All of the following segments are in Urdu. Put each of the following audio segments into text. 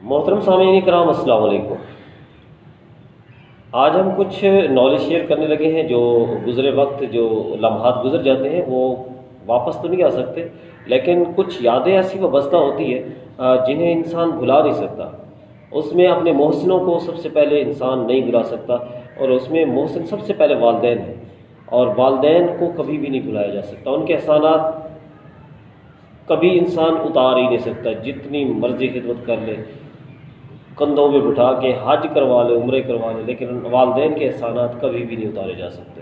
محترم سامعین کرام، السلام علیکم۔ آج ہم کچھ نالج شیئر کرنے لگے ہیں۔ جو گزرے وقت جو لمحات گزر جاتے ہیں وہ واپس تو نہیں آ سکتے، لیکن کچھ یادیں ایسی وابستہ ہوتی ہے جنہیں انسان بھلا نہیں سکتا۔ اس میں اپنے محسنوں کو سب سے پہلے انسان نہیں بھلا سکتا، اور اس میں محسن سب سے پہلے والدین ہیں، اور والدین کو کبھی بھی نہیں بھلایا جا سکتا۔ ان کے احسانات کبھی انسان اتار ہی نہیں سکتا، جتنی مرضی خدمت کر لے، کندھوں میں بٹھا کے حج کروا لے، عمرے کروا لے، لیکن والدین کے احسانات کبھی بھی نہیں اتارے جا سکتے۔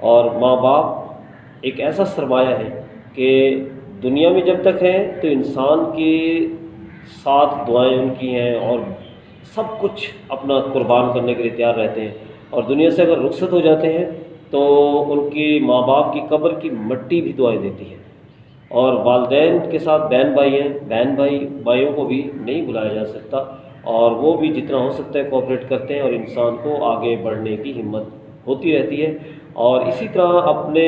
اور ماں باپ ایک ایسا سرمایہ ہے کہ دنیا میں جب تک ہے تو انسان کے ساتھ دعائیں ان کی ہیں، اور سب کچھ اپنا قربان کرنے کے لیے تیار رہتے ہیں، اور دنیا سے اگر رخصت ہو جاتے ہیں تو ان کی ماں باپ کی قبر کی مٹی بھی دعائیں دیتی ہے۔ اور والدین کے ساتھ بہن بھائی ہیں، بھائیوں کو بھی نہیں بلایا جا سکتا، اور وہ بھی جتنا ہو سکتا ہے کوآپریٹ کرتے ہیں، اور انسان کو آگے بڑھنے کی ہمت ہوتی رہتی ہے۔ اور اسی طرح اپنے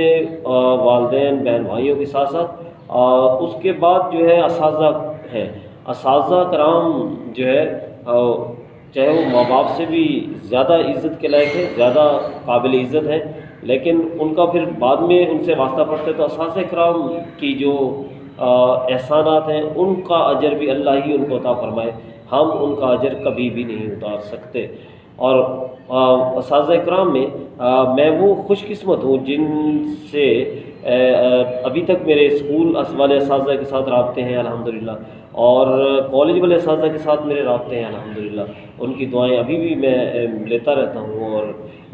والدین بہن بھائیوں کے ساتھ ساتھ اس کے بعد جو ہے اساتذہ ہیں۔ اساتذہ کرام جو ہے چاہے وہ ماں باپ سے بھی زیادہ عزت کے لائق ہے، زیادہ قابل عزت ہے، لیکن ان کا پھر بعد میں ان سے واسطہ پڑتا ہے، تو اساتذہ کرام کی جو احسانات ہیں ان کا اجر بھی اللہ ہی ان کو عطا فرمائے، ہم ان کا اجر کبھی بھی نہیں اتار سکتے۔ اور اساتذہ کرام میں وہ خوش قسمت ہوں جن سے ابھی تک میرے اسکول والے اساتذہ کے ساتھ رابطے ہیں الحمدللہ، اور کالج والے اساتذہ کے ساتھ میرے رابطے ہیں الحمدللہ۔ ان کی دعائیں ابھی بھی میں لیتا رہتا ہوں، اور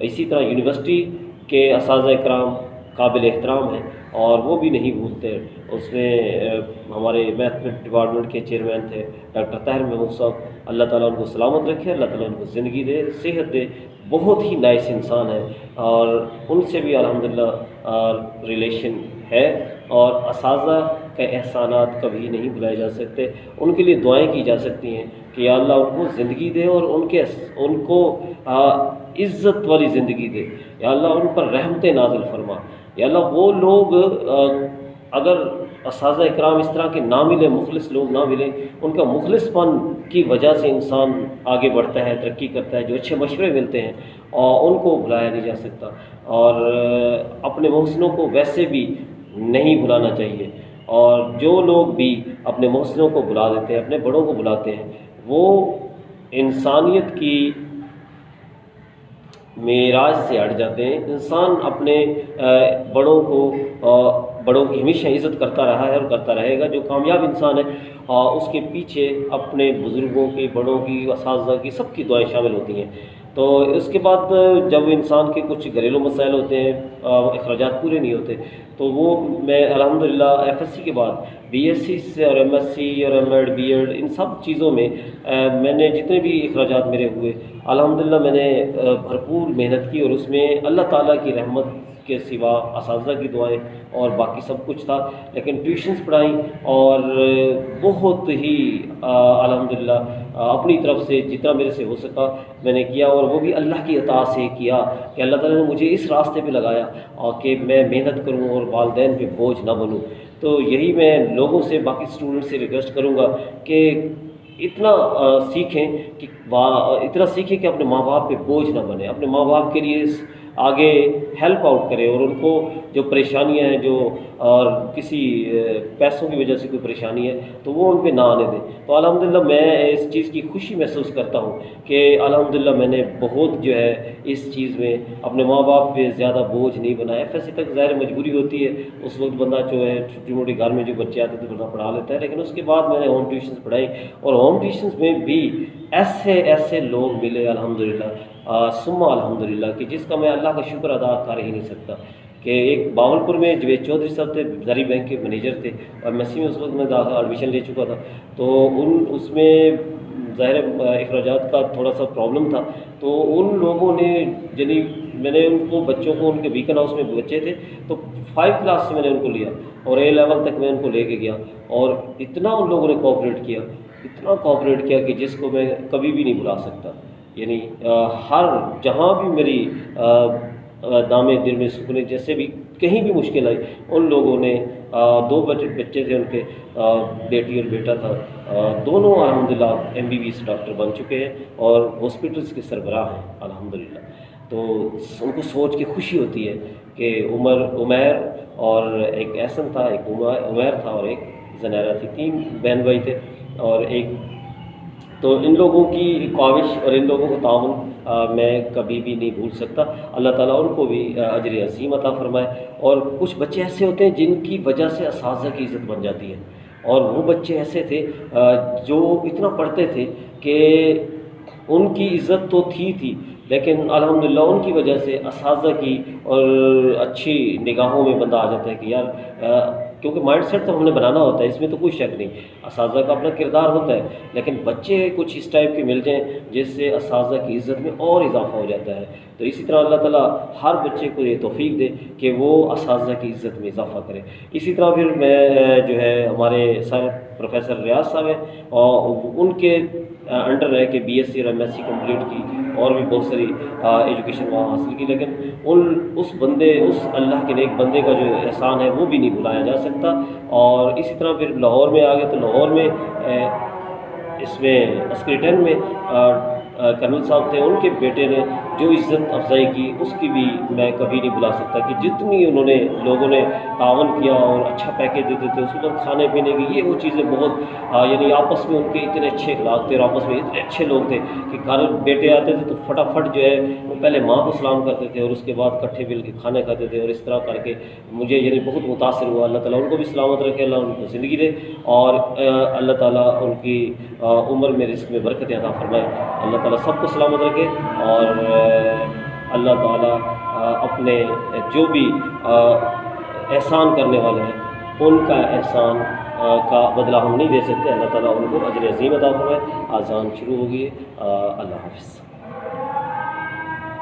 اسی طرح یونیورسٹی کے اساتذہ کرام قابل احترام ہیں، اور وہ بھی نہیں بھولتے۔ اس میں ہمارے میتھمیٹکس ڈپارٹمنٹ کے چیئرمین تھے ڈاکٹر طاہر محمود صاحب، اللہ تعالیٰ ان کو سلامت رکھے، اللہ تعالیٰ ان کو زندگی دے، صحت دے، بہت ہی نائس انسان ہے، اور ان سے بھی الحمدللہ ریلیشن ہے۔ اور اساتذہ کے احسانات کبھی نہیں بھلائے جا سکتے، ان کے لیے دعائیں کی جا سکتی ہیں کہ یا اللہ ان کو زندگی دے، اور ان کو عزت والی زندگی دے، یا اللہ ان پر رحمتیں نازل فرما، یا اللہ وہ لوگ اگر اساتذہ اکرام اس طرح کے نہ ملے، مخلص لوگ نہ ملیں، ان کا مخلص پن کی وجہ سے انسان آگے بڑھتا ہے، ترقی کرتا ہے، جو اچھے مشورے ملتے ہیں، اور ان کو بھلایا نہیں جا سکتا۔ اور اپنے محسنوں کو ویسے بھی نہیں بھلانا چاہیے، اور جو لوگ بھی اپنے محسنوں کو بھلا دیتے ہیں، اپنے بڑوں کو بلاتے ہیں، وہ انسانیت کی معراج سے ہٹ جاتے ہیں۔ انسان اپنے بڑوں کی ہمیشہ عزت کرتا رہا ہے اور کرتا رہے گا۔ جو کامیاب انسان ہے اس کے پیچھے اپنے بزرگوں کی، بڑوں کی، اساتذہ کی، سب کی دعائیں شامل ہوتی ہیں۔ تو اس کے بعد جب انسان کے کچھ گھریلو مسائل ہوتے ہیں، اخراجات پورے نہیں ہوتے، تو وہ میں الحمدللہ ایف ایس سی کے بعد بی ایس سی سے اور ایم ایس سی اور ایم ایڈ بی ایڈ ان سب چیزوں میں میں نے جتنے بھی اخراجات میرے ہوئے الحمدللہ میں نے بھرپور محنت کی، اور اس میں اللہ تعالیٰ کی رحمت کے سوا اساتذہ کی دعائیں اور باقی سب کچھ تھا۔ لیکن ٹیوشنز پڑھائیں، اور بہت ہی الحمدللہ اپنی طرف سے جتنا میرے سے ہو سکا میں نے کیا، اور وہ بھی اللہ کی عطا سے کیا کہ اللہ تعالیٰ نے مجھے اس راستے پہ لگایا اور کہ میں محنت کروں اور والدین پہ بوجھ نہ بنوں۔ تو یہی میں لوگوں سے، باقی اسٹوڈنٹ سے ریکویسٹ کروں گا کہ اتنا سیکھیں کہ اپنے ماں باپ پہ بوجھ نہ بنے، اپنے ماں باپ کے لیے آگے ہیلپ آؤٹ کرے، اور ان کو جو پریشانیاں ہیں، جو اور کسی پیسوں کی وجہ سے کوئی پریشانی ہے تو وہ ان پہ نہ آنے دیں۔ تو الحمدللہ میں اس چیز کی خوشی محسوس کرتا ہوں کہ الحمدللہ میں نے بہت جو ہے اس چیز میں اپنے ماں باپ پہ زیادہ بوجھ نہیں بنایا۔ ایف ایس سی تک ظاہر مجبوری ہوتی ہے، اس وقت بندہ جو ہے چھوٹی موٹی گھر میں جو بچے آتے تھے بندہ پڑھا لیتا ہے، لیکن اس کے بعد میں نے ہوم ٹیوشنز پڑھائی، اور ہوم ٹیوشنز میں بھی ایسے لوگ ملے الحمدللہ ثم الحمدللہ کہ جس کا میں اللہ کا شکر ادا کر ہی نہیں سکتا۔ کہ ایک باولپور میں جوید چودھری صاحب تھے، زرعی بینک کے مینیجر تھے، اور ایم ایس سی میں اس وقت میں ایڈمیشن لے چکا تھا، تو اس میں ظاہر اخراجات کا تھوڑا سا پرابلم تھا، تو ان لوگوں نے یعنی میں نے ان کو بچوں کو، ان کے بیکن ہاؤس میں بچے تھے، تو 5 کلاس سے میں نے ان کو لیا، اور اے لیول تک میں ان کو لے کے گیا، اور اتنا ان لوگوں نے کوآپریٹ کیا، اتنا کوآپریٹ کیا کہ جس کو میں کبھی بھی نہیں بھلا سکتا۔ یعنی ہر جہاں بھی میری دامے دل میں سکون، جیسے بھی کہیں بھی مشکل آئی ان لوگوں نے 2 بچے تھے ان کے، بیٹی اور بیٹا تھا، دونوں الحمدللہ MBBS ڈاکٹر بن چکے ہیں اور ہاسپٹلس کے سربراہ ہیں الحمدللہ۔ تو ان کو سوچ کے خوشی ہوتی ہے کہ عمیر اور ایک احسن تھا، ایک عمیر تھا اور ایک زنیرہ تھی، 3 بہن بھائی تھے اور ایک، تو ان لوگوں کی کاوش اور ان لوگوں کا تعاون میں کبھی بھی نہیں بھول سکتا۔ اللہ تعالیٰ ان کو بھی اجر عظیم عطا فرمائے۔ اور کچھ بچے ایسے ہوتے ہیں جن کی وجہ سے اساتذہ کی عزت بن جاتی ہے، اور وہ بچے ایسے تھے جو اتنا پڑھتے تھے کہ ان کی عزت تو تھی لیکن الحمدللہ ان کی وجہ سے اساتذہ کی اور اچھی نگاہوں میں بندہ آ جاتا ہے کہ یار کیونکہ مائنڈ سیٹ تو ہم نے بنانا ہوتا ہے، اس میں تو کوئی شک نہیں، اساتذہ کا اپنا کردار ہوتا ہے، لیکن بچے کچھ اس ٹائپ کے مل جائیں جس سے اساتذہ کی عزت میں اور اضافہ ہو جاتا ہے۔ تو اسی طرح اللہ تعالیٰ ہر بچے کو یہ توفیق دے کہ وہ اساتذہ کی عزت میں اضافہ کرے۔ اسی طرح پھر میں جو ہے ہمارے سر پروفیسر ریاض صاحب ہیں، اور ان کے انڈر رہ کے BSc اور MSc کمپلیٹ کی اور بھی بہت ساری ایجوکیشن وہاں حاصل کی، لیکن اس اللہ کے نیک بندے کا جو احسان ہے وہ بھی نہیں بھلایا جا سکتا۔ اور اسی طرح پھر لاہور میں آ گئے تو لاہور میں اس میں عسکری 10 میں کرنل صاحب تھے، ان کے بیٹے نے جو عزت افزائی کی اس کی بھی میں کبھی نہیں بھلا سکتا کہ جتنی انہوں نے لوگوں نے تعاون کیا اور اچھا پیکیج دیتے تھے، اس کے بعد کھانے پینے کی یہ وہ چیزیں بہت یعنی آپس میں ان کے اتنے اچھے اخلاق تھے اور آپس میں اتنے اچھے لوگ تھے کہ گھر بیٹے آتے تھے تو فٹافٹ جو ہے وہ پہلے ماں کو سلام کرتے تھے اور اس کے بعد کٹھے مل کے کھانے کھاتے تھے، اور اس طرح کر کے مجھے یعنی بہت متاثر ہوا۔ اللہ تعالیٰ ان کو بھی سلامت رکھے، اللہ ان کو زندگی دے، اور اللہ تعالیٰ ان کی عمر میں رزق میں برکت عطا فرمائے۔ اللہ تعالیٰ سب کو سلامت رکھے، اور اللہ تعالیٰ اپنے جو بھی احسان کرنے والے ہیں ان کا احسان کا بدلہ ہم نہیں دے سکتے۔ اللہ تعالیٰ ان کو اجر عظیم عطا فرمائے۔ آذان شروع ہوگی، اللہ حافظ۔